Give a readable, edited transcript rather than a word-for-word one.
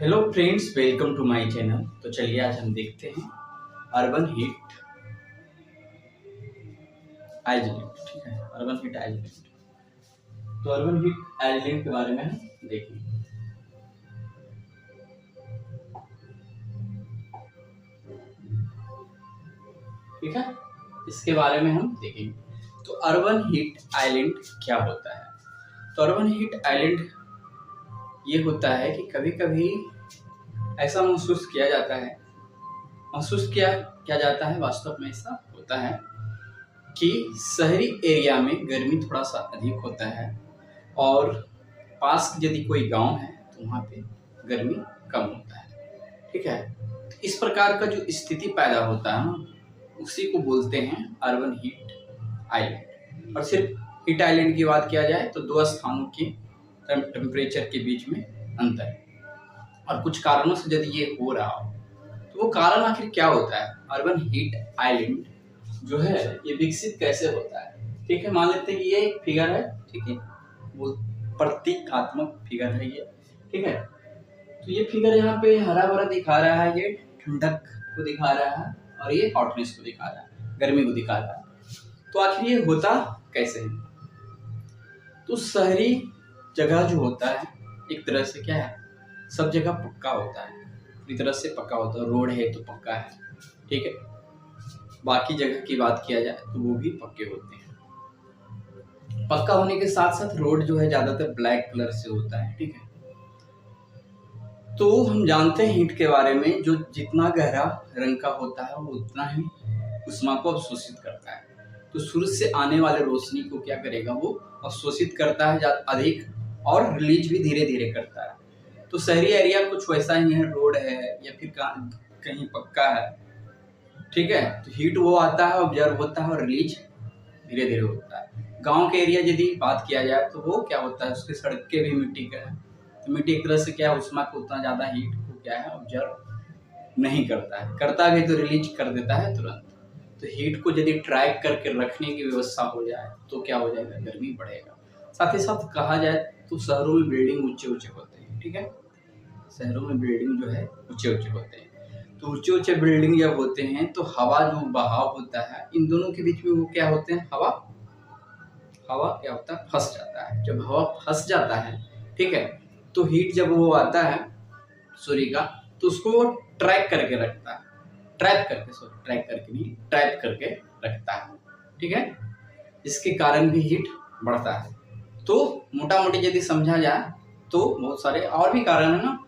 Hello friends, welcome to my channel. तो चलिए आज हम देखते हैं अर्बन हीट आइसलैंड। ठीक है, अर्बन हीट आइसलैंड। तो अर्बन हीट आइसलैंड के बारे में हम देखेंगे। ठीक है, इसके बारे में हम देखेंगे। तो अर्बन हीट आइलैंड क्या होता है? तो अर्बन हीट आइलैंड ये होता है कि कभी कभी ऐसा महसूस किया जाता है, वास्तव में ऐसा होता है कि शहरी एरिया में गर्मी थोड़ा सा अधिक होता है और पास यदि कोई गांव है तो वहाँ पे गर्मी कम होता है। ठीक है, तो इस प्रकार का जो स्थिति पैदा होता है ना, उसी को बोलते हैं अर्बन हीट आइलैंड। और सिर्फ हीट आइलैंड की बात किया जाए तो दो स्थानों के टेम्परेचर के बीच में अंतर है, और कुछ कारणों से यदि ये हो रहा हो तो वो कारण आखिर क्या होता है? अर्बन हीट आइलैंड जो है ये विकसित कैसे होता है? ठीक है, मान लेते हैं कि ये एक फिगर है। ठीक है, वो प्रतीकात्मक फिगर है ये। ठीक है, तो ये फिगर यहाँ पे हरा भरा दिखा रहा है, ये ठंडक को दिखा रहा है और ये हॉटनेस को दिखा रहा है, गर्मी को दिखा रहा है। तो आखिर ये होता कैसे है? तो शहरी जगह जो होता है एक तरह से क्या है, सब जगह पक्का होता है, पूरी तरह से पक्का होता है। रोड है तो पक्का है। ठीक है, बाकी जगह की बात किया जाए तो वो भी पक्के होते हैं। पक्का होने के साथ साथ रोड जो है ज्यादातर ब्लैक कलर से होता है। ठीक है, तो हम जानते हैं हीट के बारे में, जो जितना गहरा रंग का होता है वो उतना ही उष्मा को अवशोषित करता है। तो सूरज से आने वाले रोशनी को क्या करेगा, वो अवशोषित करता है अधिक, और रिलीज भी धीरे धीरे करता है। तो शहरी एरिया कुछ वैसा ही है, रोड है या फिर कहीं पक्का है। ठीक है, तो हीट वो आता है, ऑब्जर्व होता है और रिलीज धीरे धीरे होता है। गांव के एरिया यदि बात किया जाए तो वो क्या होता है, उसकी सड़कें भी मिट्टी का है, तो मिट्टी एक तरह से क्या उष्मा को उतना ज़्यादा हीट को क्या है ऑब्जर्व नहीं करता है, करता भी तो रिलीज कर देता है तुरंत। तो हीट को यदि ट्रैक करके रखने की व्यवस्था हो जाए तो क्या हो जाएगा, गर्मी बढ़ेगा। साथ ही साथ कहा जाए तो शहरों में बिल्डिंग ऊंचे ऊंचे होते हैं। ठीक है, शहरों में बिल्डिंग जो है ऊंचे ऊंचे होते हैं। तो ऊंचे ऊंचे बिल्डिंग जब होते हैं तो हवा जो बहाव होता है इन दोनों के बीच में, वो क्या होते हैं, हवा क्या होता है, फंस जाता है। जब हवा फंस जाता है, ठीक है, तो हीट जब वो आता है सूर्य का, तो उसको वो ट्रैप करके रखता है। ठीक है, इसके कारण भी हीट बढ़ता है। तो मोटा मोटी यदि समझा जाए तो बहुत सारे और भी कारण है ना,